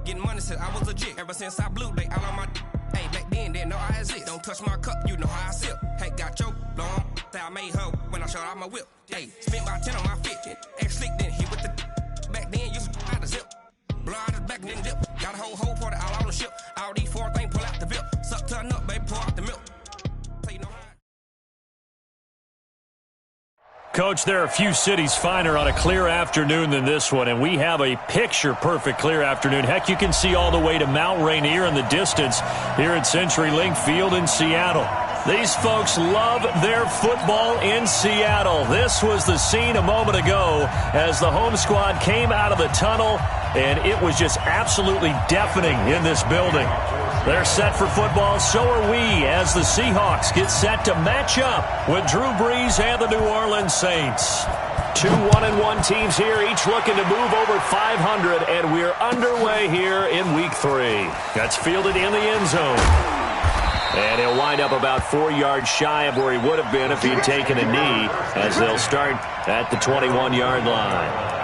Getting money since I was legit. Ever since I blew, they all on my hey, back then, didn't know I exist. Don't touch my cup, you know how I sip. Hey, got your long, say I made her when I showed out my whip. Hey, spent about 10 on my fit. Ex-slick, then hit with the back then, used to out the zip. Blow out his back and then dip. Got a whole party all on the ship. All these 4 things pull out the VIP. Suck to a nut, baby, pour out the milk. So you know how. Coach, there are a few cities finer on a clear afternoon than this one, and we have a picture-perfect clear afternoon. Heck, you can see all the way to Mount Rainier in the distance here at CenturyLink Field in Seattle. These folks love their football in Seattle. This was the scene a moment ago as the home squad came out of the tunnel, and it was just absolutely deafening in this building. They're set for football, so are we, as the Seahawks get set to match up with Drew Brees and the New Orleans Saints. 2 1-1 teams here, each looking to move over 500, and we're underway here in Week 3. That's fielded in the end zone. And he'll wind up about 4 yards shy of where he would have been if he'd taken a knee, as they'll start at the 21-yard line.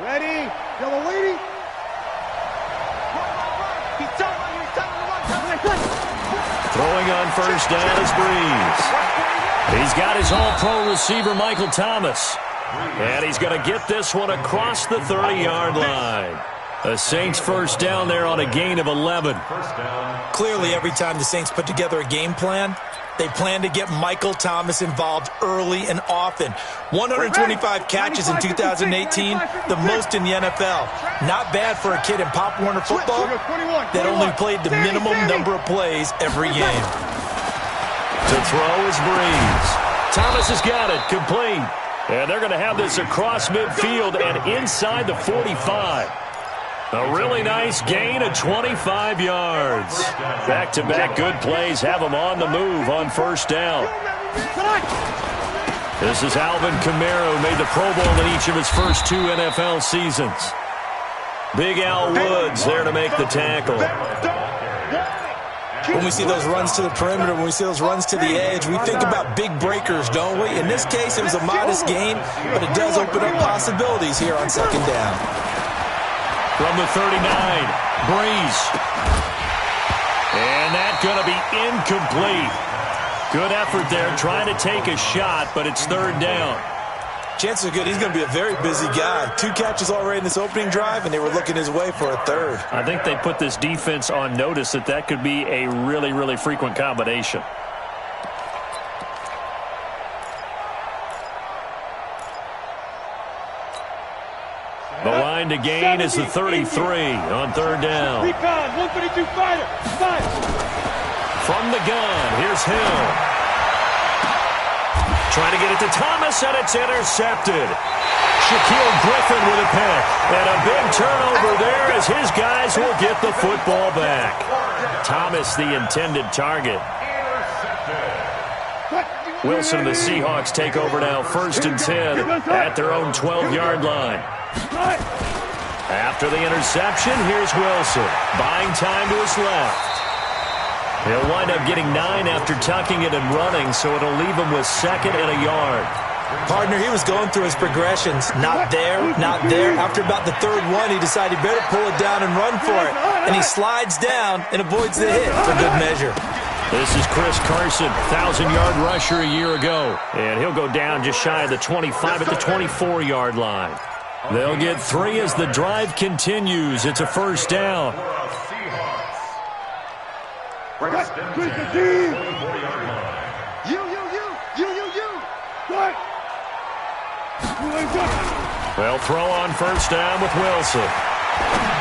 Ready? Yellow lady. Throwing on first down is Brees. He's got his all-pro receiver, Michael Thomas. And he's going to get this one across the 30-yard line. The Saints first down there on a gain of 11. Clearly, every time the Saints put together a game plan, they plan to get Michael Thomas involved early and often. 125 catches in 2018, the most in the NFL. Not bad for a kid in Pop Warner football that only played the minimum number of plays every game. To throw is Brees. Thomas has got it, complete. And they're going to have this across midfield and inside the 45. A really nice gain of 25 yards. Back-to-back good plays have them on the move on first down. This is Alvin Kamara, who made the Pro Bowl in each of his first 2 NFL seasons. Big Al Woods there to make the tackle. When we see those runs to the perimeter, when we see those runs to the edge, we think about big breakers, don't we? In this case, it was a modest gain, but it does open up possibilities here on second down. From the 39, Brees. And that's going to be incomplete. Good effort there, trying to take a shot, but it's third down. Chances are good he's going to be a very busy guy. 2 catches already in this opening drive, and they were looking his way for a third. I think they put this defense on notice that could be a really, really frequent combination. The line to gain is the 33 on third down. Recon, 132 fighter. From the gun, here's Hill. Trying to get it to Thomas, and it's intercepted. Shaquille Griffin with a pick. And a big turnover there as his guys will get the football back. Thomas, the intended target. Wilson and the Seahawks take over now, 1st and 10 at their own 12-yard line. After the interception, here's Wilson, buying time to his left. He'll wind up getting 9 after tucking it and running, so it'll leave him with 2nd and a yard. Partner, he was going through his progressions. Not there, not there. After about the 3rd one, he decided he better pull it down and run for it. And he slides down and avoids the hit for good measure. This is Chris Carson, 1,000-yard rusher a year ago. And he'll go down just shy of the 25 at the 24-yard line. They'll get 3 as the drive continues. It's a first down. They'll throw on first down with Wilson.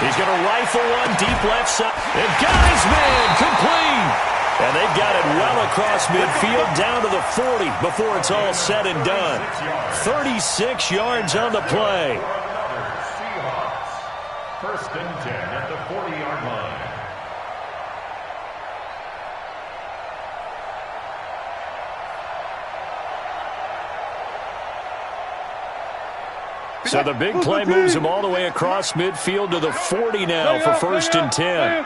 He's going to rifle one deep left side. And guys, man, complete. And they've got it well across midfield down to the 40 before it's all said and done. 36 yards on the play. First and 10 at the 40-yard line. So the big play moves him all the way across midfield to the 40 now for 1st and 10.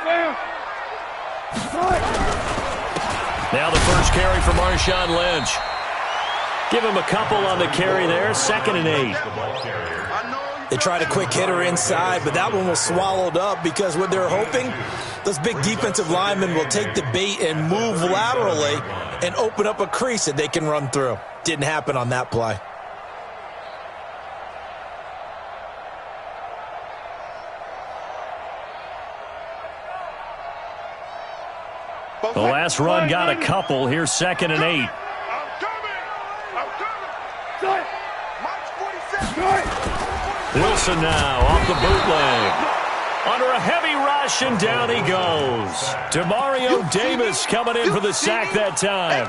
Now the first carry for Marshawn Lynch. Give him a couple on the carry there, 2nd and 8. They tried a quick hitter inside, but that one was swallowed up because what they're hoping, those big defensive linemen will take the bait and move laterally and open up a crease that they can run through. Didn't happen on that play. The last run got a couple. Here's 2nd and 8. Wilson now off the bootleg. Under a heavy rush, and down he goes. Demario Davis coming in for the sack that time.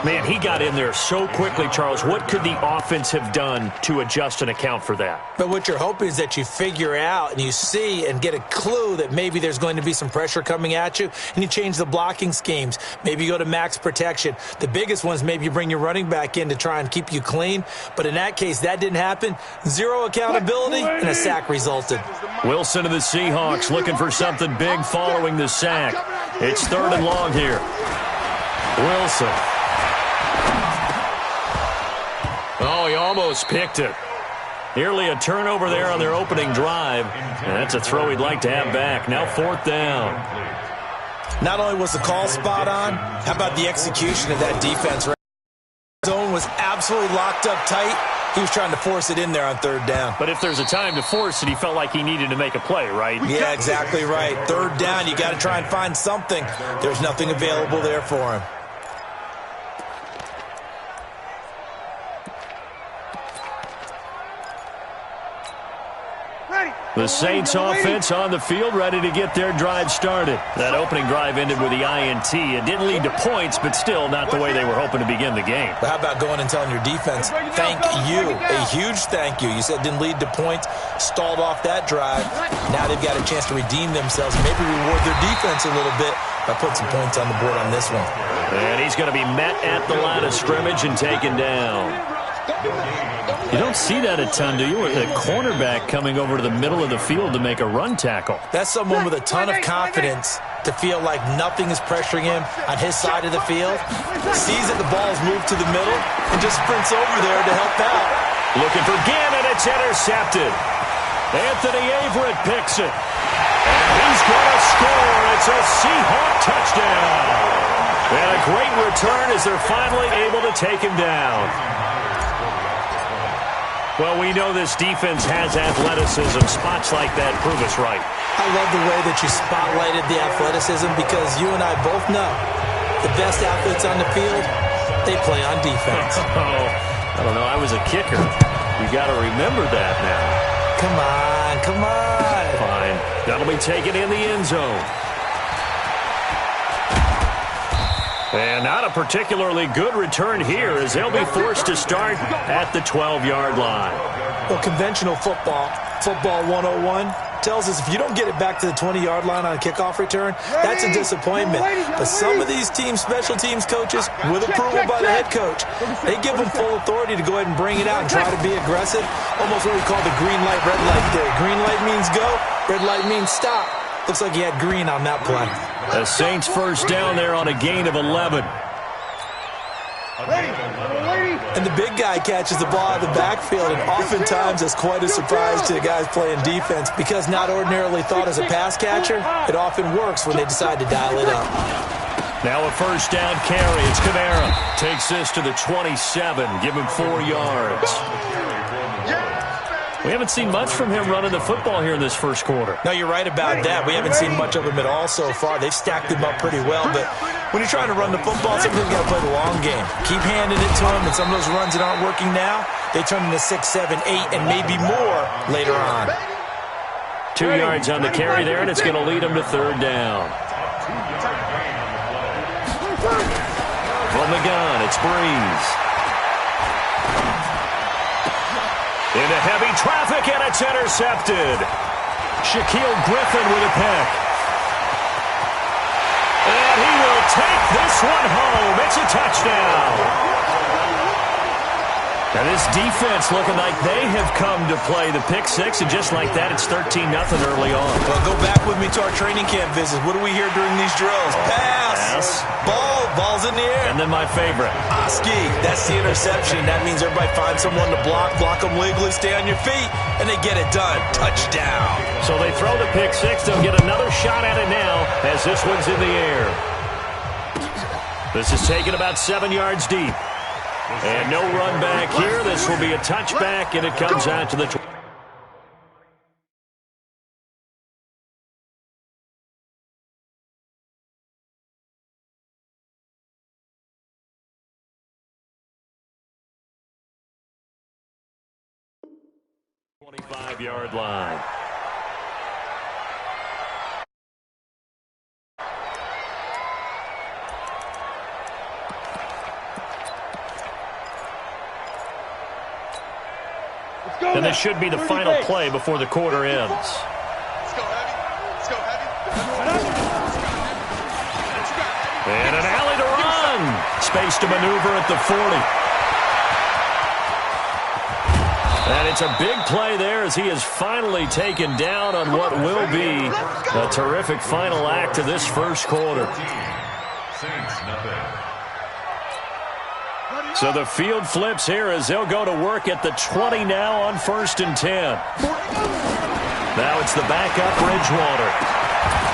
Man, he got in there so quickly, Charles. What could the offense have done to adjust and account for that? But what you're hoping is that you figure out and you see and get a clue that maybe there's going to be some pressure coming at you, and you change the blocking schemes. Maybe you go to max protection. The biggest ones, maybe you bring your running back in to try and keep you clean. But in that case, that didn't happen. Zero accountability, and a sack resulted. Wilson and the Seahawks looking for something big following the sack. It's 3rd and long here. Wilson. Oh, he almost picked it. Nearly a turnover there on their opening drive. And that's a throw he'd like to have back. Now 4th down. Not only was the call spot on, how about the execution of that defense? Zone was absolutely locked up tight. He was trying to force it in there on 3rd down. But if there's a time to force it, he felt like he needed to make a play, right? Yeah, exactly right. 3rd down, you got to try and find something. There's nothing available there for him. The Saints offense on the field, ready to get their drive started. That opening drive ended with the INT. It didn't lead to points, but still not the way they were hoping to begin the game. But how about going and telling your defense, thank you, a huge thank you. You said it didn't lead to points, stalled off that drive. Now they've got a chance to redeem themselves, maybe reward their defense a little bit by putting some points on the board on this one. And he's going to be met at the line of scrimmage and taken down. You don't see that a ton, do you? With a cornerback coming over to the middle of the field to make a run tackle. That's someone with a ton of confidence to feel like nothing is pressuring him on his side of the field. Sees that the ball's moved to the middle and just sprints over there to help out. Looking for Gannon. It's intercepted. Anthony Averett picks it. And he's going to score. It's a Seahawk touchdown. And a great return as they're finally able to take him down. Well, we know this defense has athleticism. Spots like that prove us right. I love the way that you spotlighted the athleticism because you and I both know the best athletes on the field, they play on defense. Oh, I don't know. I was a kicker. You got to remember that now. Come on, come on. Fine. That'll be taken in the end zone. And not a particularly good return here as they'll be forced to start at the 12-yard line. Well, conventional football 101, tells us if you don't get it back to the 20-yard line on a kickoff return, that's a disappointment. But some of these teams, special teams coaches, with approval by the head coach, they give them full authority to go ahead and bring it out and try to be aggressive. Almost what we call the green light, red light theory. Green light means go, red light means stop. Looks like he had green on that play. The Saints first down there on a gain of 11. And the big guy catches the ball out of the backfield, and oftentimes that's quite a surprise to the guys playing defense because not ordinarily thought as a pass catcher, it often works when they decide to dial it up. Now a first down carry. It's Kamara. Takes this to the 27. Give him 4 yards. We haven't seen much from him running the football here in this first quarter. No, you're right about that. We haven't seen much of him at all so far. They've stacked him up pretty well, but when you're trying to run the football, sometimes you got to play the long game. Keep handing it to him, and some of those runs that aren't working now, they turn into 6, 7, 8, and maybe more later on. 2 yards on the carry there, and it's going to lead him to third down. From the gun, it's Breeze. Into heavy traffic, and it's intercepted. Shaquille Griffin with a pick. And he will take this one home. It's a touchdown. Now this defense looking like they have come to play the pick six, and just like that, it's 13-0 early on. Well, go back with me to our training camp visits. What do we hear during these drills? Pass, Pass. Ball's in the air. And then my favorite. Oski, that's the interception. That means everybody find someone to block them legally, stay on your feet, and they get it done. Touchdown. So they throw the pick six. They'll get another shot at it now as this one's in the air. This is taken about 7 yards deep. And no run back here. This will be a touchback, and it comes out to the 25-yard line. And this should be the final play before the quarter ends. Let's go, Heavy. Let's go, Heavy. And an alley to run. Space to maneuver at the 40. And it's a big play there as he is finally taken down on what will be a terrific final act of this first quarter. So the field flips here as they'll go to work at the 20 now on 1st and 10. Now it's the backup Bridgewater.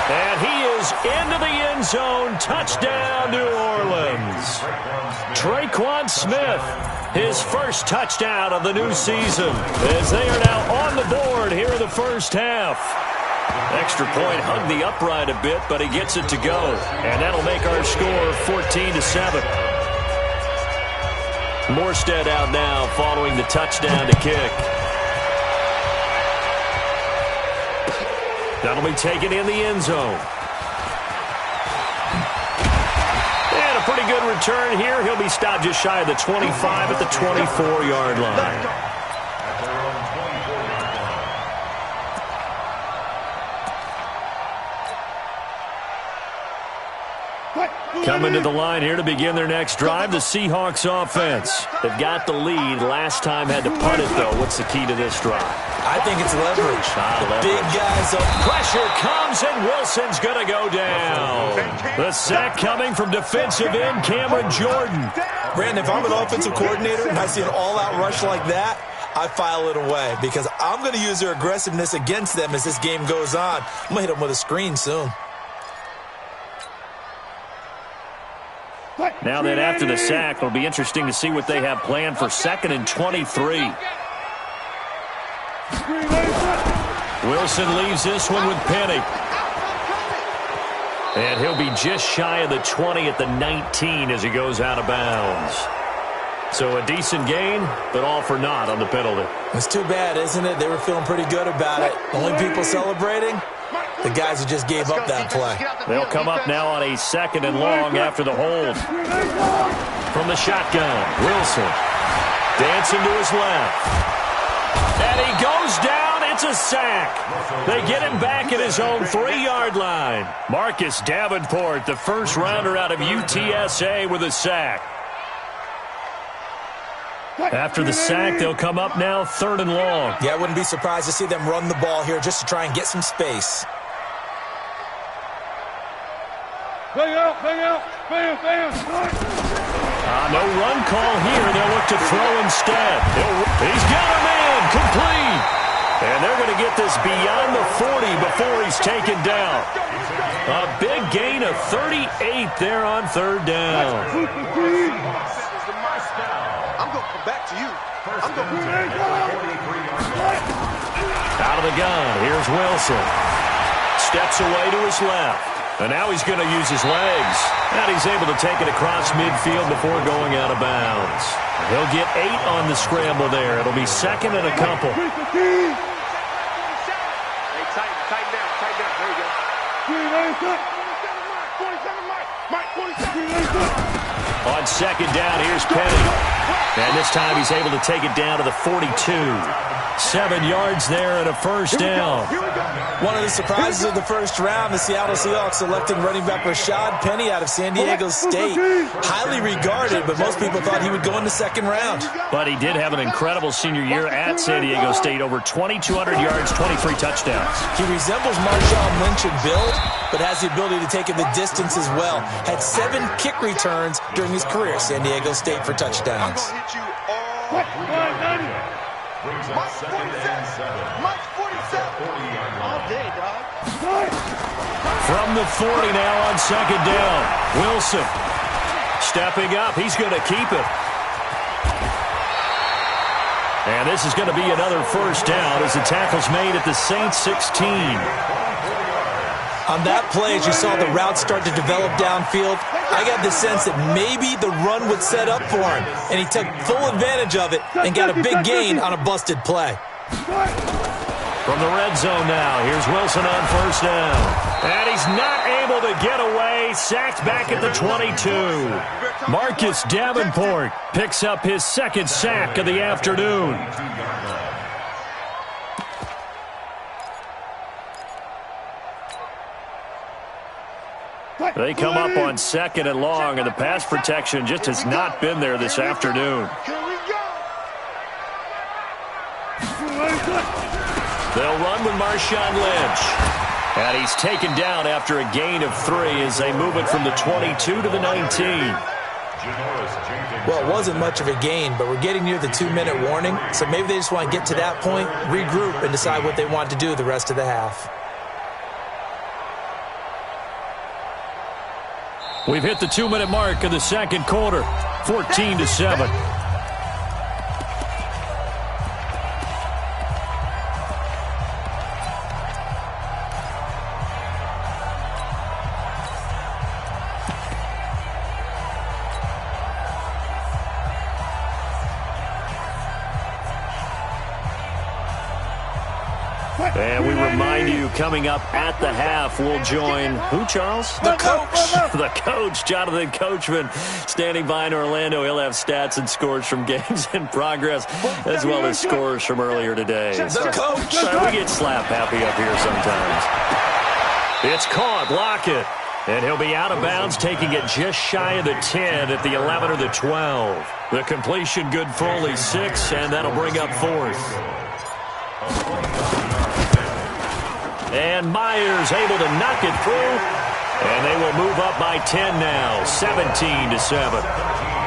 And he is into the end zone. Touchdown, New Orleans. Traquan Smith, his first touchdown of the new season, as they are now on the board here in the first half. Extra point hugged the upright a bit, but he gets it to go. And that'll make our score 14-7. Morstead out now following the touchdown to kick. That'll be taken in the end zone. And a pretty good return here. He'll be stopped just shy of the 25 at the 24-yard line. Coming to the line here to begin their next drive, the Seahawks offense. They've got the lead. Last time had to punt it, though. What's the key to this drive? I think it's leverage. Big guys up. Pressure comes, and Wilson's going to go down. The sack coming from defensive end Cameron Jordan. Brandon, if I'm an offensive coordinator and I see an all-out rush like that, I file it away because I'm going to use their aggressiveness against them as this game goes on. I'm going to hit them with a screen soon. Now then, after the sack, it'll be interesting to see what they have planned for 2nd and 23. Wilson leaves this one with Penny. And he'll be just shy of the 20 at the 19 as he goes out of bounds. So a decent gain, but all for naught on the penalty. It's too bad, isn't it? They were feeling pretty good about it. Only people celebrating, the guys who just gave up that play. They'll come up now on a 2nd and long after the hold. From the shotgun, Wilson dancing to his left. And he goes down. It's a sack. They get him back at his own 3-yard line. Marcus Davenport, the first rounder out of UTSA, with a sack. After the sack, they'll come up now 3rd and long. Yeah, I wouldn't be surprised to see them run the ball here just to try and get some space. Bang out, bam, bam. No run call here. They'll look to throw instead. He's got him in. Complete. And they're going to get this beyond the 40 before he's taken down. A big gain of 38 there on 3rd down. I'm going to come back to you. I'm going to Out of the gun. Here's Wilson. Steps away to his left. And now he's going to use his legs. And he's able to take it across midfield before going out of bounds. He'll get 8 on the scramble there. It'll be 2nd and a couple. Hey, tighten down. There you go. On 2nd down, here's Penny. And this time he's able to take it down to the 42. 7 yards there and a first down. One of the surprises of the first round, the Seattle Seahawks selecting running back Rashad Penny out of San Diego State. Highly regarded, but most people thought he would go in the 2nd round. But he did have an incredible senior year at San Diego State. Over 2,200 yards, 23 touchdowns. He resembles Marshawn Lynch in build, but has the ability to take it the distance as well. Had 7 kick returns during his career at San Diego State for touchdowns. I'm going to hit you all. Brings up second and 7. Mike 47. 40-yard line. All day, dog. From the 40 now on second down. Wilson stepping up. He's going to keep it. And this is going to be another first down as the tackle's made at the Saints 16. On that play, as you saw the route start to develop downfield, I got the sense that maybe the run would set up for him, and he took full advantage of it and got a big gain on a busted play. From the red zone now, here's Wilson on first down. And he's not able to get away. Sacked back at the 22. Marcus Davenport picks up his second sack of the afternoon. They come up on second and long, and the pass protection just has not been there this afternoon. They'll run with Marshawn Lynch. And he's taken down after a gain of 3 as they move it from the 22 to the 19. Well, it wasn't much of a gain, but we're getting near the 2-minute warning, so maybe they just want to get to that point, regroup, and decide what they want to do the rest of the half. We've hit the 2-minute mark of the second quarter, 14-7. And we remind you, coming up at the half, we'll join who, Charles? The coach. The coach, Jonathan Coachman, standing by in Orlando. He'll have stats and scores from games in progress, as well as scores from earlier today. The coach. We get slap happy up here sometimes. It's caught. Lockett. And he'll be out of bounds, taking it just shy of the 10 at the 11 or the 12. The completion good for only 6, and that'll bring up 4th. And Myers able to knock it through. And they will move up by 10 now, 17-7.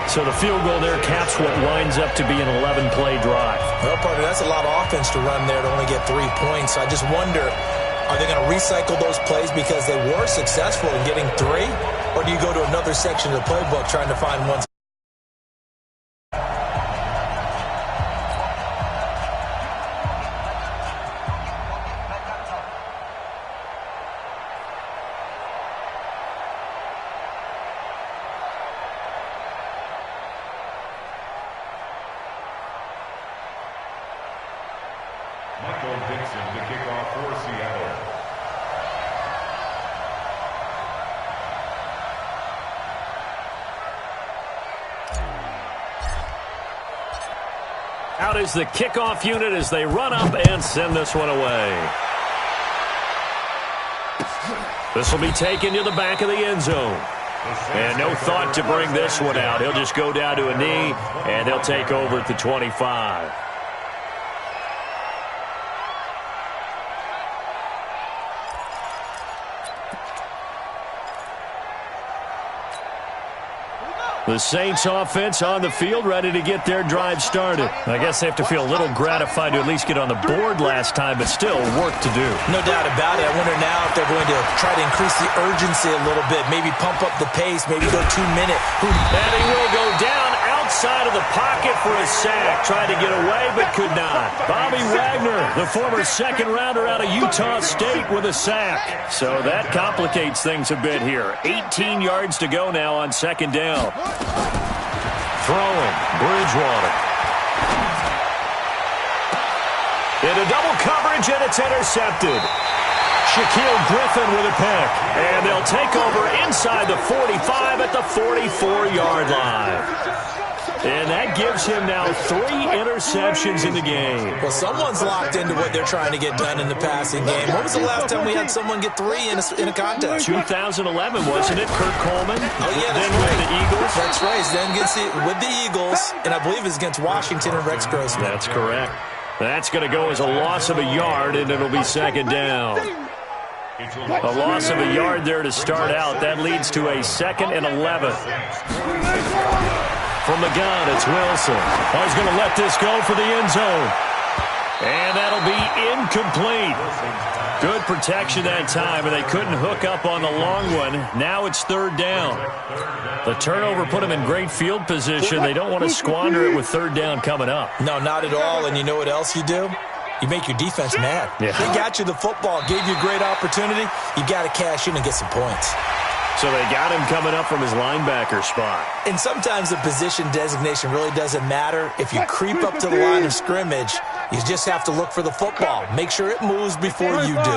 So the field goal there caps what winds up to be an 11-play drive. Well, partner, that's a lot of offense to run there to only get 3 points. I just wonder, are they going to recycle those plays because they were successful in getting 3? Or do you go to another section of the playbook trying to find one? Out is the kickoff unit as they run up and send this one away. This will be taken to the back of the end zone. And no thought to bring this one out. He'll just go down to a knee, and they'll take over at the 25. The Saints offense on the field, ready to get their drive started. I guess they have to feel a little gratified to at least get on the board last time, but still work to do. No doubt about it. I wonder now if they're going to try to increase the urgency a little bit, maybe pump up the pace, maybe go 2-minute. And he will go down outside of the pocket for a sack. Tried to get away, but could not. Bobby Wagner, the former second-rounder out of Utah State, with a sack. So that complicates things a bit here. 18 yards to go now on second down. Throwing, Bridgewater. Into double coverage, and it's intercepted. Shaquille Griffin with a pick. And they'll take over inside the 45 at the 44-yard line. And that gives him now 3 interceptions in the game. Well, someone's locked into what they're trying to get done in the passing game. When was the last time we had someone get 3 in a contest? 2011, wasn't it? Kurt Coleman? Oh, yeah, that's then right. With the Eagles? That's right. Then with the Eagles, and I believe it's against Washington and Rex Grossman. That's correct. That's going to go as a loss of a yard, and it'll be second down. A loss of a yard there to start out. That leads to a 2nd and 11. From the gun, it's Wilson. Oh, he's going to let this go for the end zone. And that'll be incomplete. Good protection that time, and they couldn't hook up on the long one. Now it's 3rd down. The turnover put them in great field position. They don't want to squander it with 3rd down coming up. No, not at all. And you know what else you do? You make your defense mad. Yeah. They got you the football, gave you a great opportunity. You got to cash in and get some points. So they got him coming up from his linebacker spot. And sometimes the position designation really doesn't matter. If you creep up to the line of scrimmage, you just have to look for the football. Make sure it moves before you do.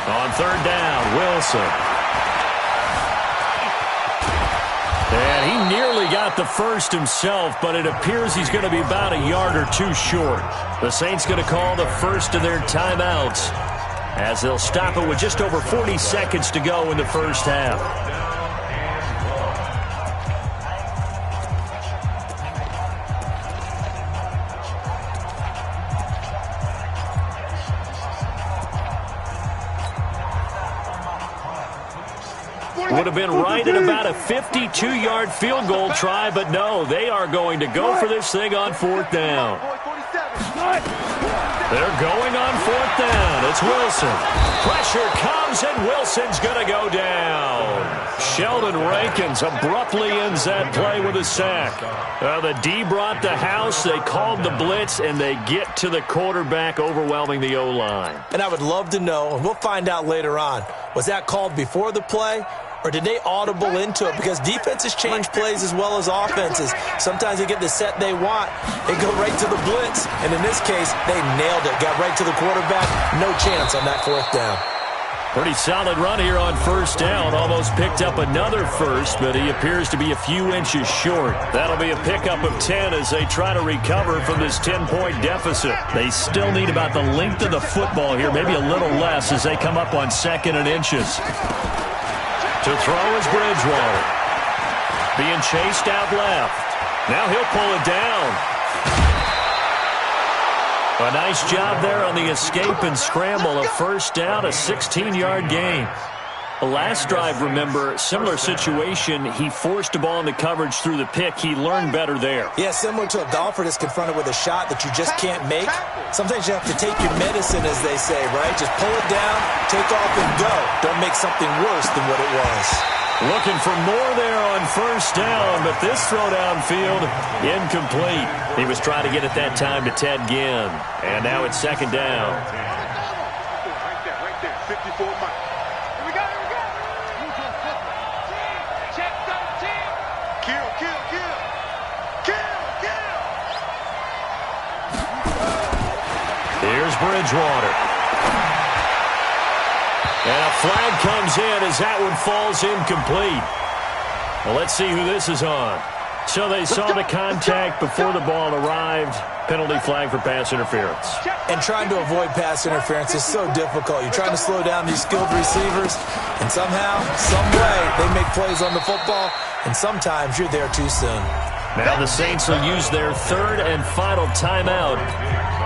On 3rd down, Wilson. And he nearly got the first himself, but it appears he's going to be about a yard or 2 short. The Saints going to call the first of their timeouts as they'll stop it with just over 40 seconds to go in the first half. Would have been right at about a 52-yard field goal try, but no, they are going to go for this thing on 4th down. They're going on 4th down. It's Wilson. Pressure comes, and Wilson's going to go down. Sheldon Rankins abruptly ends that play with a sack. The D brought the house. They called the blitz, and they get to the quarterback, overwhelming the O-line. And I would love to know, and we'll find out later on, was that called before the play? Or did they audible into it? Because defenses change plays as well as offenses. Sometimes they get the set they want. They go right to the blitz. And in this case, they nailed it. Got right to the quarterback. No chance on that 4th down. Pretty solid run here on 1st down. Almost picked up another first, but he appears to be a few inches short. That'll be a pickup of 10 as they try to recover from this 10-point deficit. They still need about the length of the football here, maybe a little less as they come up on 2nd and inches. To throw is Bridgewater. Being chased out left. Now he'll pull it down. A nice job there on the escape and scramble. A 1st down, a 16-yard gain. The last drive, remember, similar situation. He forced a ball into coverage through the pick. He learned better there. Yeah, similar to a golfer that's confronted with a shot that you just can't make. Sometimes you have to take your medicine, as they say, right? Just pull it down, take off, and go. Don't make something worse than what it was. Looking for more there on 1st down, but this throw downfield, incomplete. He was trying to get it that time to Ted Ginn. And now it's 2nd down. Right there, 54 miles. Here's Bridgewater. And a flag comes in as that one falls incomplete. Well, let's see who this is on. So they saw the contact before the ball arrived. Penalty flag for pass interference. And trying to avoid pass interference is so difficult. You're trying to slow down these skilled receivers, and somehow, some way, they make plays on the football, and sometimes you're there too soon. Now the Saints will use their 3rd and final timeout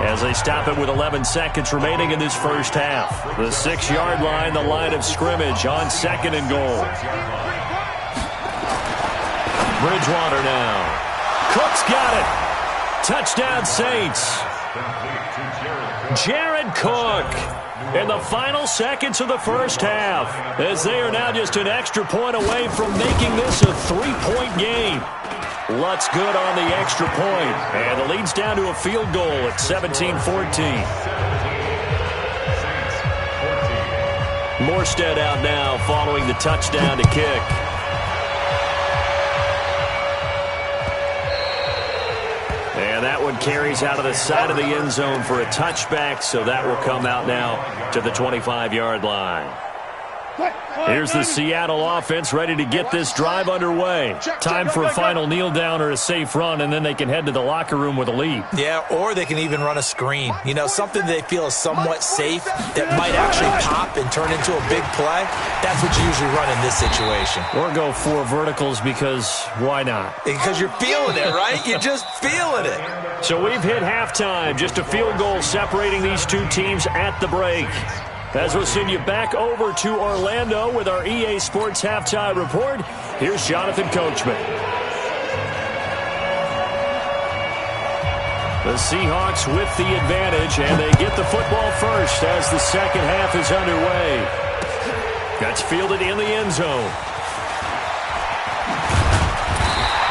as they stop it with 11 seconds remaining in this first half. The 6-yard line, the line of scrimmage on 2nd and goal. Bridgewater now. Cook's got it. Touchdown Saints. Jared Cook in the final seconds of the first half as they are now just an extra point away from making this a 3-point game. Lutz good on the extra point, and the lead's down to a field goal at 17-14. Morstead out now following the touchdown to kick. And that one carries out of the side of the end zone for a touchback, so that will come out now to the 25-yard line. Here's the Seattle offense ready to get this drive underway. Time for a final kneel down or a safe run, and then they can head to the locker room with a lead. Yeah, or they can even run a screen. You know, something they feel is somewhat safe that might actually pop and turn into a big play. That's what you usually run in this situation. Or go 4 verticals because why not? Because you're feeling it, right? You're just feeling it. So we've hit halftime. Just a field goal separating these two teams at the break. As we'll send you back over to Orlando with our EA Sports Halftime Report, here's Jonathan Coachman. The Seahawks with the advantage, and they get the football first as the second half is underway. That's fielded in the end zone.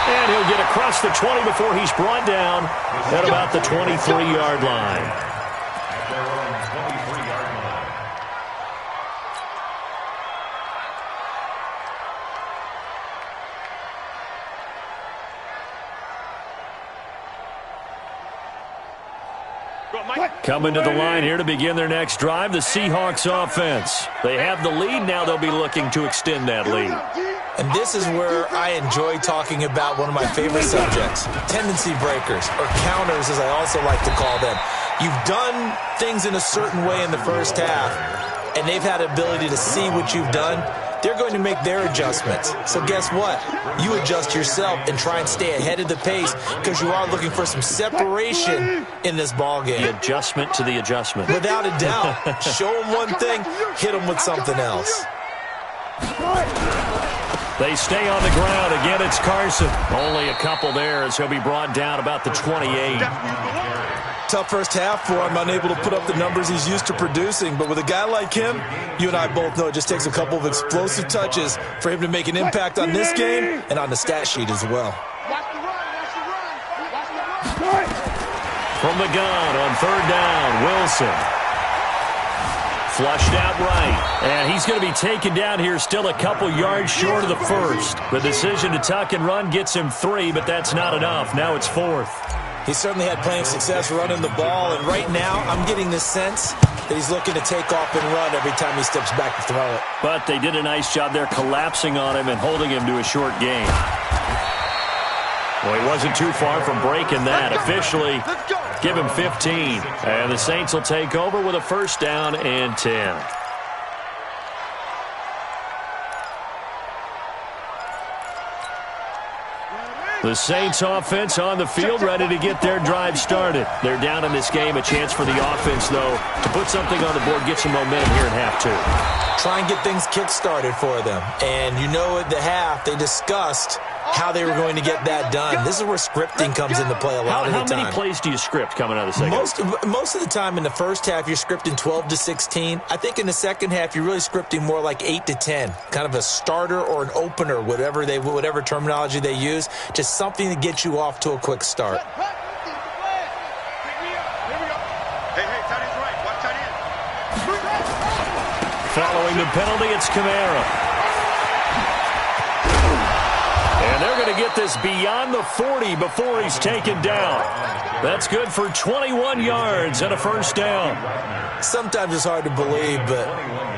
And he'll get across the 20 before he's brought down at about the 23-yard line. Coming to the line here to begin their next drive, the Seahawks offense. They have the lead. Now they'll be looking to extend that lead. And this is where I enjoy talking about one of my favorite subjects, tendency breakers, or counters as I also like to call them. You've done things in a certain way in the first half, and they've had the ability to see what you've done. They're going to make their adjustments. So guess what? You adjust yourself and try and stay ahead of the pace because you are looking for some separation in this ball game. The adjustment to the adjustment. Without a doubt. Show them one thing, hit them with something else. They stay on the ground. Again, it's Carson. Only a couple there as he'll be brought down about the 28. Tough first half for him, unable to put up the numbers he's used to producing. But with a guy like him, you and I both know it just takes a couple of explosive touches for him to make an impact on this game and on the stat sheet as well. From the gun on third down, Wilson. Flushed out right. And he's going to be taken down here still a couple yards short of the first. The decision to tuck and run gets him 3, but that's not enough. Now it's 4th. He certainly had plenty of success running the ball, and right now I'm getting the sense that he's looking to take off and run every time he steps back to throw it. But they did a nice job there collapsing on him and holding him to a short gain. Well, he wasn't too far from breaking that. Officially, give him 15. And the Saints will take over with a first down and 10. The Saints offense on the field, ready to get their drive started. They're down in this game. A chance for the offense, though, to put something on the board, get some momentum here in half 2. Try and get things kick-started for them. And you know at the half, they discussed how they were going to get that done. This is where scripting comes into play a lot of the time. How many plays do you script coming out of the second? Most of the time in the first half, you're scripting 12 to 16. I think in the second half, you're really scripting more like 8 to 10. Kind of a starter or an opener, whatever terminology they use. Just something to get you off to a quick start. Following the penalty, it's Kamara. And they're going to get this beyond the 40 before he's taken down. That's good for 21 yards and a first down. Sometimes it's hard to believe, but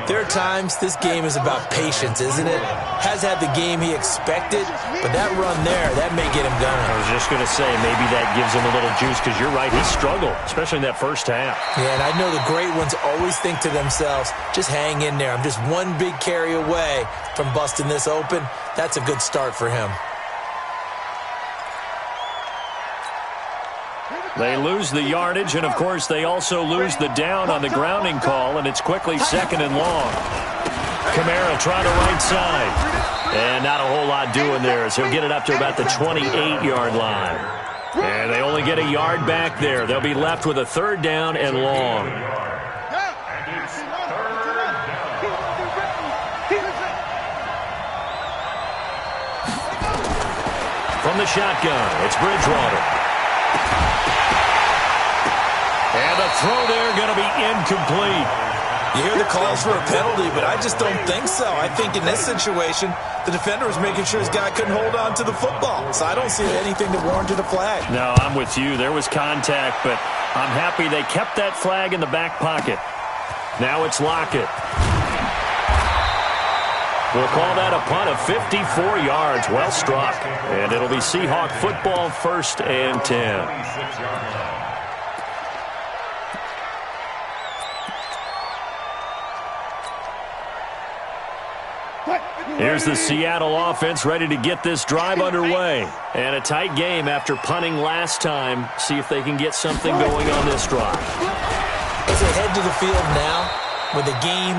there are times this game is about patience, isn't it? Has had the game he expected, but that run there, that may get him done. I was just going to say, maybe that gives him a little juice because you're right, he struggled, especially in that first half. Yeah, and I know the great ones always think to themselves, just hang in there. I'm just one big carry away from busting this open. That's a good start for him. They lose the yardage, and, of course, they also lose the down on the grounding call, and it's quickly second and long. Kamara trying to right side. And not a whole lot doing there, so he'll get it up to about the 28-yard line. And they only get a yard back there. They'll be left with a third down and long. From the shotgun, it's Bridgewater. And the throw there going to be incomplete. You hear the calls for a penalty, but I just don't think so. I think in this situation, the defender was making sure his guy couldn't hold on to the football. So I don't see anything that warranted a flag. No, I'm with you. There was contact, but I'm happy they kept that flag in the back pocket. Now it's Lockett. We'll call that a punt of 54 yards. Well struck. And it'll be Seahawk football, first and 10. Here's the Seattle offense ready to get this drive underway. And a tight game after punting last time. See if they can get something going on this drive. As they head to the field now, with the game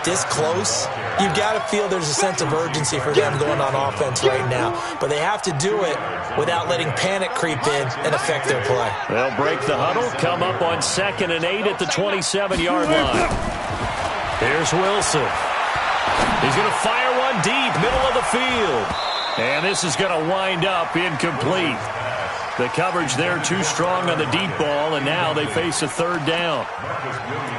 this close, you've got to feel there's a sense of urgency for them going on offense right now. But they have to do it without letting panic creep in and affect their play. They'll break the huddle, come up on 2nd and 8 at the 27-yard line. Here's Wilson. He's going to fire one deep, middle of the field. And this is going to wind up incomplete. The coverage there too strong on the deep ball, and now they face a 3rd down.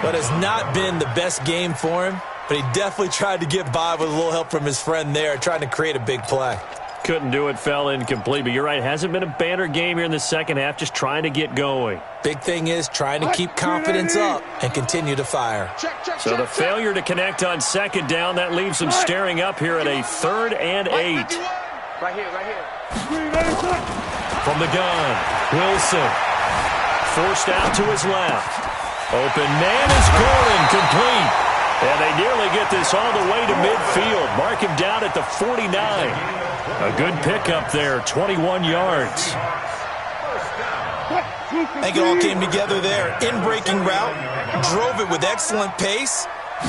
But it's not been the best game for him, but he definitely tried to get by with a little help from his friend there, trying to create a big play. Couldn't do it, fell incomplete. But you're right, hasn't been a banner game here in the second half, just trying to get going. Big thing is trying to keep confidence up and continue to fire. So the failure to connect on 2nd down, that leaves them staring up here at a 3rd and 8. Right here, right here. From the gun, Wilson. Forced out to his left. Open man is Gordon, complete. And they nearly get this all the way to midfield. Mark him down at the 49. A good pickup there, 21 yards. I think it all came together there. In-breaking route, drove it with excellent pace.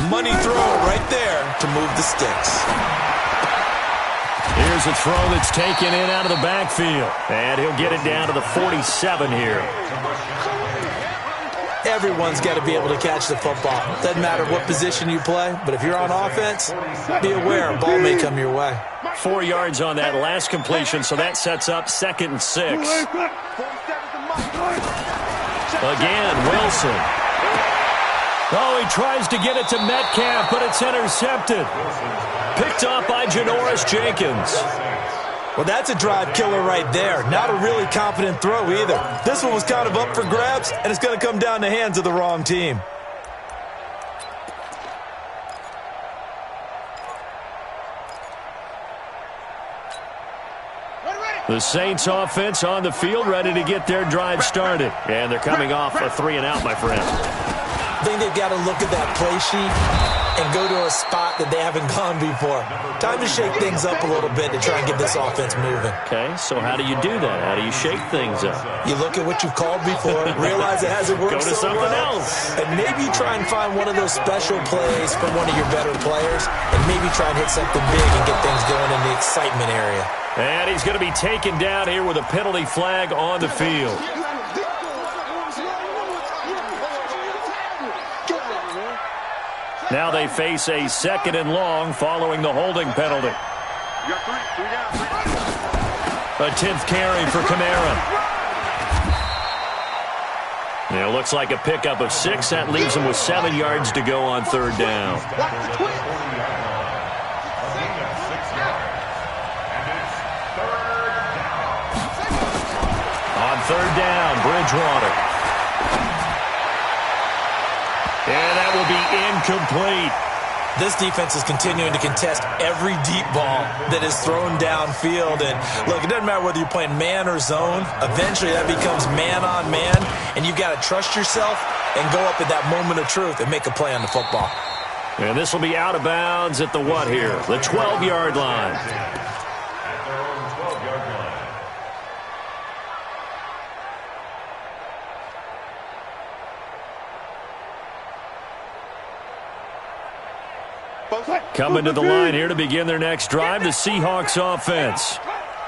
Money throw right there to move the sticks. Here's a throw that's taken in out of the backfield. And he'll get it down to the 47 here. Everyone's got to be able to catch the football. Doesn't matter what position you play, but if you're on offense, be aware a ball may come your way. 4 yards on that last completion, so that sets up 2nd and 6. Again, Wilson. Oh, he tries to get it to Metcalf, but it's intercepted. Picked off by Janoris Jenkins. Well, that's a drive killer right there. Not a really confident throw either. This one was kind of up for grabs, and it's going to come down the hands of the wrong team. The Saints offense on the field, ready to get their drive started. And they're coming off a 3-and-out, my friend. I think they've got to look at that play sheet and go to a spot that they haven't gone before. Time to shake things up a little bit to try and get this offense moving. Okay, so how do you do that? How do you shake things up? You look at what you've called before, realize it hasn't worked Go to so something well, else. and maybe try and find one of those special plays from one of your better players, and maybe try and hit something big and get things going in the excitement area. And he's going to be taken down here with a penalty flag on the field. Now they face a 2nd and long following the holding penalty. A 10th carry for Kamara. It looks like a pickup of 6. That leaves him with 7 yards to go on 3rd down. On 3rd down, Bridgewater. And that will be incomplete. This defense is continuing to contest every deep ball that is thrown downfield. And look, it doesn't matter whether you're playing man or zone. Eventually that becomes man on man. And you've got to trust yourself and go up at that moment of truth and make a play on the football. And this will be out of bounds at the what here? The 12-yard line. Coming to the line here to begin their next drive, the Seahawks offense.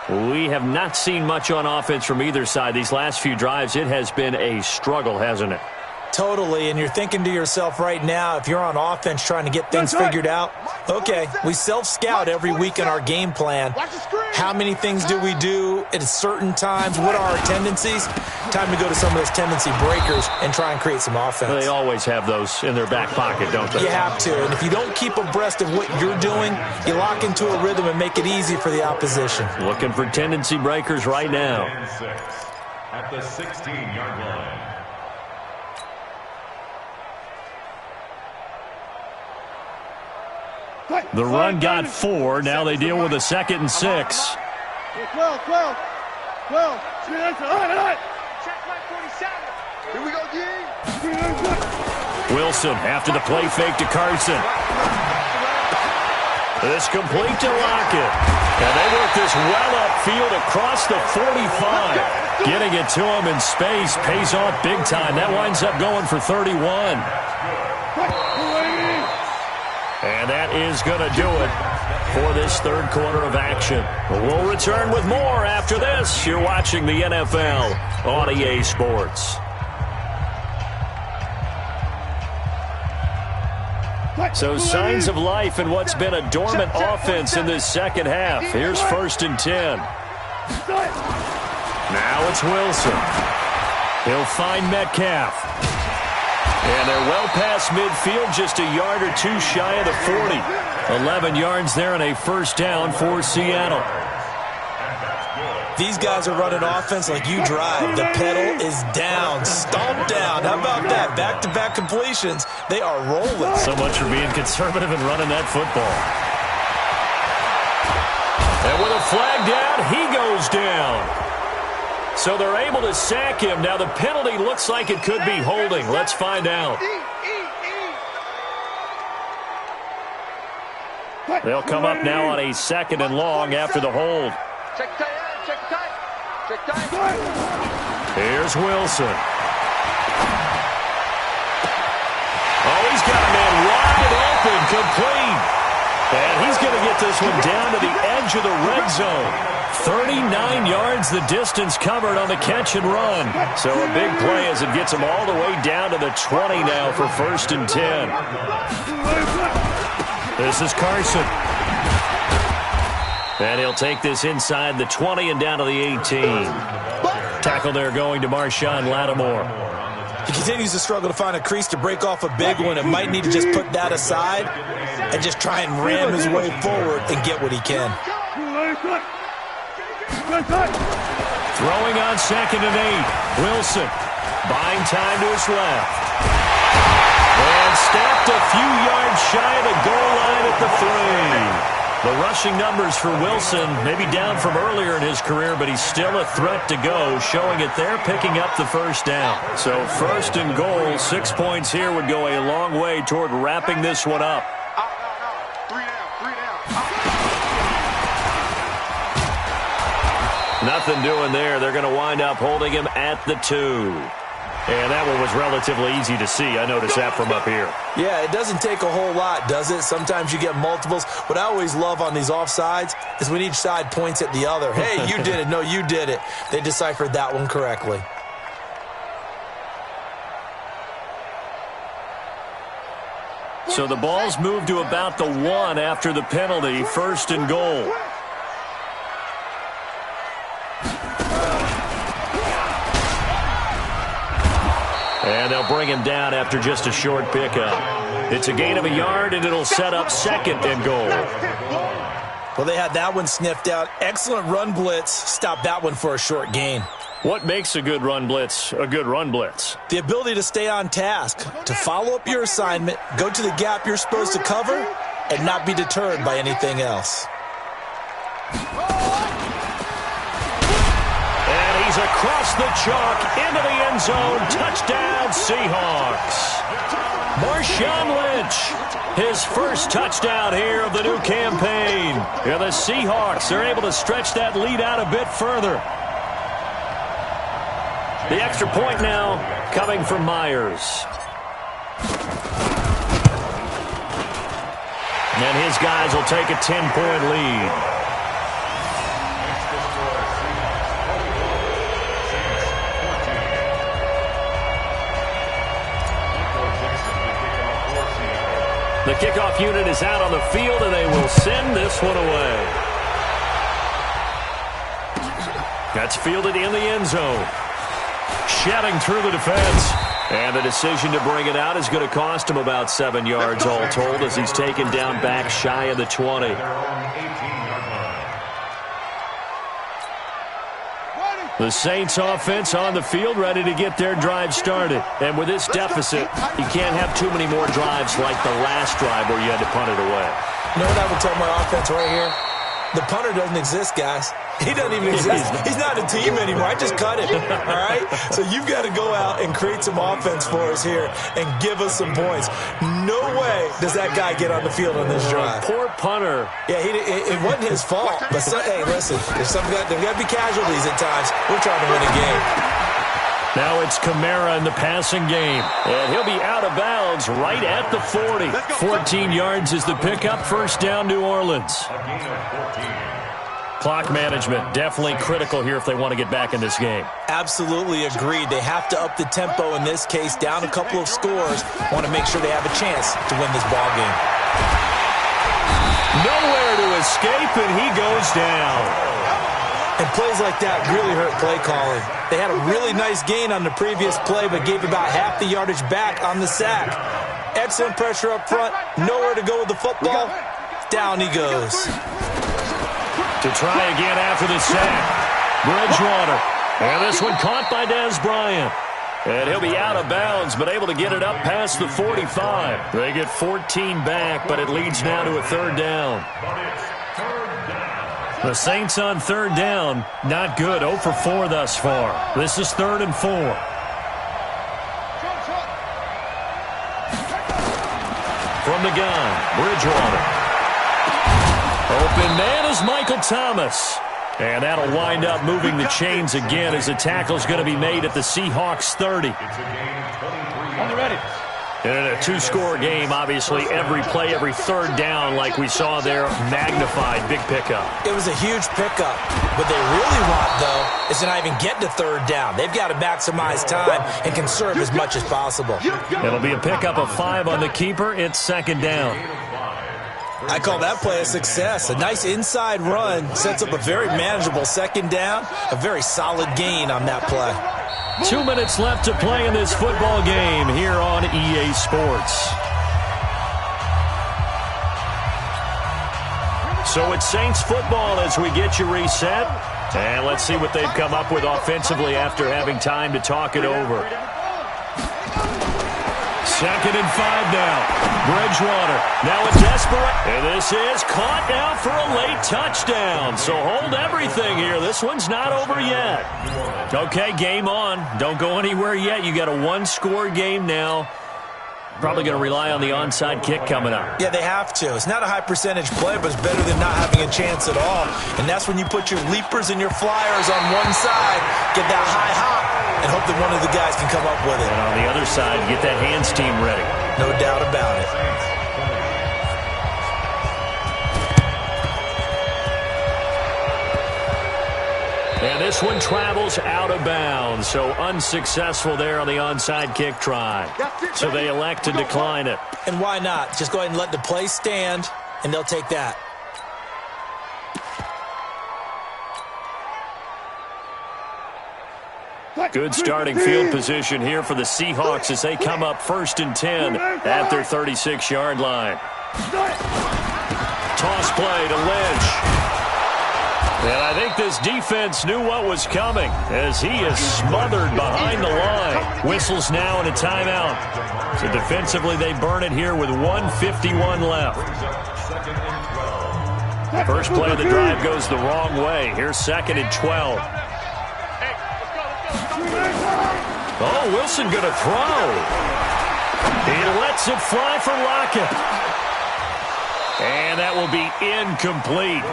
We have not seen much on offense from either side. These last few drives, it has been a struggle, hasn't it? Totally, and you're thinking to yourself right now, if you're on offense trying to get things figured out, okay, we self-scout every week in our game plan. How many things do we do at certain times? What are our tendencies? Time to go to some of those tendency breakers and try and create some offense. They always have those in their back pocket, don't they? You have to, and if you don't keep abreast of what you're doing, you lock into a rhythm and make it easy for the opposition. Looking for tendency breakers right now. At the 16-yard line. The run got 4. Now they deal with a 2nd and 6. 12. Here we go, D. Wilson after the play fake to Carson. It's complete to Lockett. And they work this well upfield across the 45. Getting it to him in space pays off big time. That winds up going for 31. And that is going to do it for this third quarter of action. We'll return with more after this. You're watching the NFL on EA Sports. So signs of life in what's been a dormant offense in this second half. Here's 1st and 10. Now it's Wilson. He'll find Metcalf. And they're well past midfield, just a yard or two shy of the 40. 11 yards there and a first down for Seattle. These guys are running offense like you drive. The pedal is down, stomped down. How about that? Back-to-back completions. They are rolling. So much for being conservative and running that football. And with a flag down, he goes down. So they're able to sack him. Now the penalty looks like it could be holding. Let's find out. They'll come up now on a 2nd and long after the hold. Here's Wilson. Oh, he's got a man wide open, complete. And he's going to get this one down to the edge of the red zone. 39 yards the distance covered on the catch and run. So a big play as it gets him all the way down to the 20 now for 1st and 10. This is Carson. And he'll take this inside the 20 and down to the 18. Tackle there going to Marshawn Lattimore. He continues to struggle to find a crease to break off a big one and might need to just put that aside and just try and ram his way forward and get what he can. Throwing on 2nd and 8. Wilson buying time to his left. And stepped a few yards shy of the goal line at the 3. The rushing numbers for Wilson maybe down from earlier in his career, but he's still a threat to go, showing it there, picking up the first down. So 1st and goal, 6 points here would go a long way toward wrapping this one up. Nothing doing there. They're going to wind up holding him at the 2. And that one was relatively easy to see. I noticed that from up here. Yeah, it doesn't take a whole lot, does it? Sometimes you get multiples. What I always love on these offsides is when each side points at the other. Hey, you did it. No, you did it. They deciphered that one correctly. So the ball's moved to about the 1 after the penalty. 1st and goal. And they'll bring him down after just a short pickup. It's a gain of a yard, and it'll set up 2nd and goal. Well, they had that one sniffed out. Excellent run blitz. Stopped that one for a short gain. What makes a good run blitz a good run blitz? The ability to stay on task, to follow up your assignment, go to the gap you're supposed to cover, and not be deterred by anything else. He's across the chalk into the end zone. Touchdown, Seahawks. Marshawn Lynch, his first touchdown here of the new campaign. And the Seahawks are able to stretch that lead out a bit further. The extra point now coming from Myers. And his guys will take a 10-point lead. The kickoff unit is out on the field, and they will send this one away. That's fielded in the end zone. Shedding through the defense. And the decision to bring it out is going to cost him about 7 yards all told as he's taken down back shy of the 20. The Saints offense on the field ready to get their drive started. And with this deficit, you can't have too many more drives like the last drive where you had to punt it away. You know what I would tell my offense right here? The punter doesn't exist, guys. He doesn't even exist. He's not a team anymore. I just cut it, all right? So you've got to go out and create some offense for us here and give us some points. No way does that guy get on the field on this drive. Poor punter. Yeah, it wasn't his fault. But, hey, listen, there's got to be casualties at times. We're trying to win a game. Now it's Kamara in the passing game. And he'll be out of bounds right at the 40. 14 yards is the pickup. First down, New Orleans. Clock management, definitely critical here if they want to get back in this game. Absolutely agreed. They have to up the tempo in this case, down a couple of scores. Want to make sure they have a chance to win this ball game. Nowhere to escape, and he goes down. And plays like that really hurt play calling. They had a really nice gain on the previous play, but gave about half the yardage back on the sack. Excellent pressure up front. Nowhere to go with the football. Down he goes. To try again after the sack. Bridgewater. And this one caught by Dez Bryant. And he'll be out of bounds, but able to get it up past the 45. They get 14 back, but it leads now to a third down. The Saints on third down, not good. 0 for 4 thus far. This is 3rd and 4. From the gun, Bridgewater. Open man is Michael Thomas. And that'll wind up moving the chains again as the tackle's going to be made at the Seahawks 30. On the ready. And in a two-score game, obviously, every play, every third down, like we saw there, magnified, big pickup. It was a huge pickup. What they really want, though, is to not even get to third down. They've got to maximize time and conserve as much as possible. It'll be a pickup of 5 on the keeper. It's second down. I call that play a success. A nice inside run sets up a very manageable second down. A very solid gain on that play. 2 minutes left to play in this football game here on EA Sports. So it's Saints football as we get you reset. And let's see what they've come up with offensively after having time to talk it over. 2nd and 5 now. Bridgewater. Now a desperate. And this is caught now for a late touchdown. So hold everything here. This one's not over yet. Okay, game on. Don't go anywhere yet. You got a one-score game now. Probably going to rely on the onside kick coming up. Yeah, they have to. It's not a high-percentage play, but it's better than not having a chance at all. And that's when you put your leapers and your flyers on one side, get that high hop, and hope that one of the guys can come up with it. And on the other side, get that hands team ready. No doubt about it. And this one travels out of bounds, so unsuccessful there on the onside kick try. So they elect to decline it. And why not? Just go ahead and let the play stand, and they'll take that. Good starting field position here for the Seahawks as they come up 1st and 10 at their 36-yard line. Toss play to Lynch. And I think this defense knew what was coming as he is smothered behind the line. Whistles now and a timeout. So defensively they burn it here with 1:51 left. First play of the drive goes the wrong way. Here's 2nd and 12. Oh, Wilson going to throw. He lets it fly for Lockett. And that will be incomplete.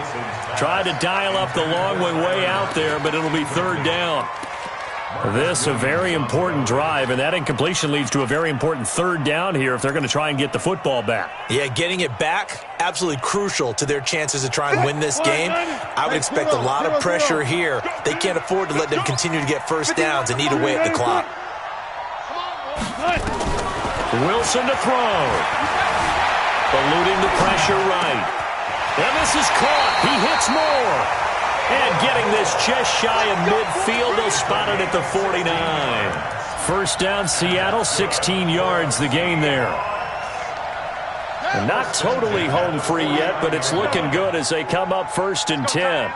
Tried to dial up the long way out there, but it'll be 3rd down. This a very important drive, and that incompletion leads to a very important 3rd down here if they're going to try and get the football back. Yeah, getting it back, absolutely crucial to their chances to try and win this game. I would expect a lot of pressure here. They can't afford to let them continue to get first downs and eat away at the clock. Wilson to throw. Eluding the pressure right. And this is caught. He hits more. And getting this just shy of midfield. They'll spot it at the 49. First down, Seattle, 16 yards the gain there. And not totally home free yet, but it's looking good as they come up 1st and 10.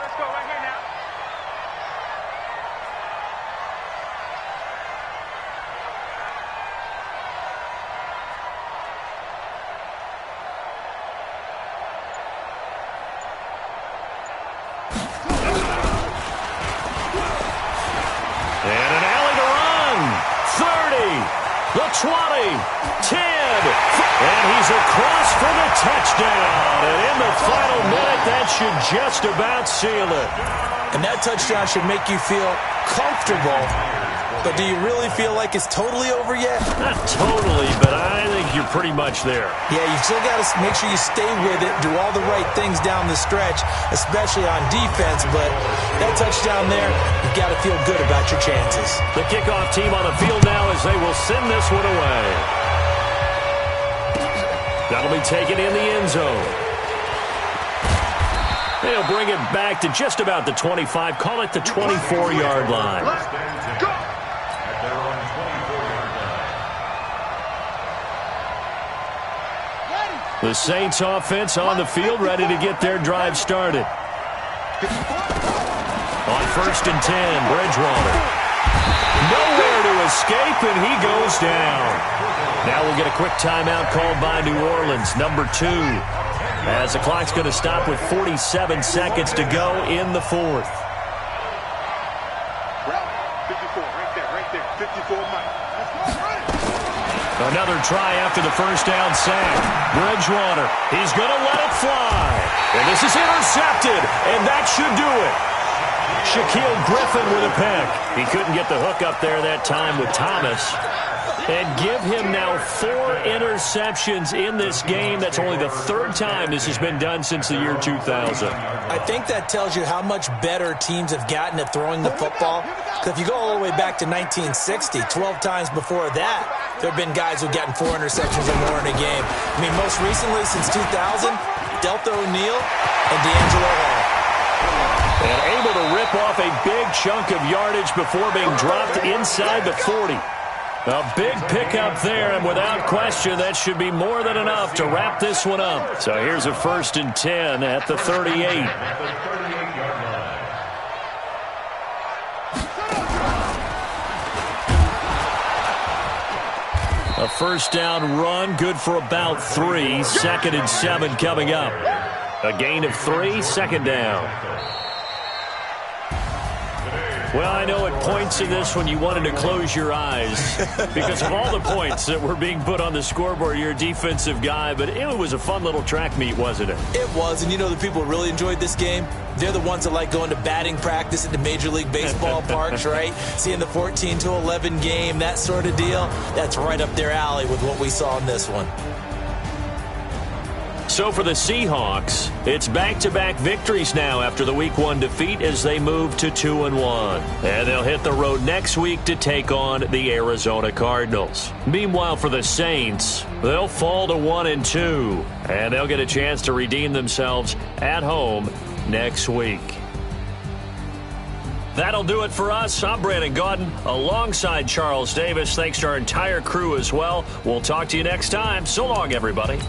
10. And he's across for the touchdown. And in the final minute, that should just about seal it. And that touchdown should make you feel comfortable. But do you really feel like it's totally over yet? Not totally, but I think you're pretty much there. Yeah, you still got to make sure you stay with it, do all the right things down the stretch, especially on defense. But that touchdown there, you've got to feel good about your chances. The kickoff team on the field now as they will send this one away. That'll be taken in the end zone. They'll bring it back to just about the 25. Call it the 24-yard line. The Saints offense on the field, ready to get their drive started. On 1st and 10, Bridgewater. Nowhere to escape, and he goes down. Now we'll get a quick timeout called by New Orleans, number 2. As the clock's going to stop with 47 seconds to go in the 4th. 54, right there, 54, Mike. Another try after the first down sack. Bridgewater, he's going to let it fly. And this is intercepted, and that should do it. Shaquille Griffin with a pick. He couldn't get the hook up there that time with Thomas. And give him now 4 interceptions in this game. That's only the 3rd time this has been done since the year 2000. I think that tells you how much better teams have gotten at throwing the football. Because if you go all the way back to 1960, 12 times before that, there have been guys who've gotten 4 interceptions or more in a game. I mean, most recently, since 2000, Delta O'Neal and D'Angelo Hall. And able to rip off a big chunk of yardage before being dropped inside the 40. A big pickup there, and without question, that should be more than enough to wrap this one up. So here's a 1st and 10 at the 38. A first down run, good for about 3. 2nd and 7 coming up. A gain of 3, 2nd down. Well, I know at points in this one you wanted to close your eyes because of all the points that were being put on the scoreboard. You're a defensive guy, but it was a fun little track meet, wasn't it? It was, and you know the people who really enjoyed this game? They're the ones that like going to batting practice at the Major League Baseball parks, right? Seeing the 14-11 game, that sort of deal. That's right up their alley with what we saw in this one. So for the Seahawks, it's back-to-back victories now after the Week 1 defeat as they move to 2-1. And they'll hit the road next week to take on the Arizona Cardinals. Meanwhile, for the Saints, they'll fall to 1-2. And they'll get a chance to redeem themselves at home next week. That'll do it for us. I'm Brandon Gaudin alongside Charles Davis. Thanks to our entire crew as well. We'll talk to you next time. So long, everybody.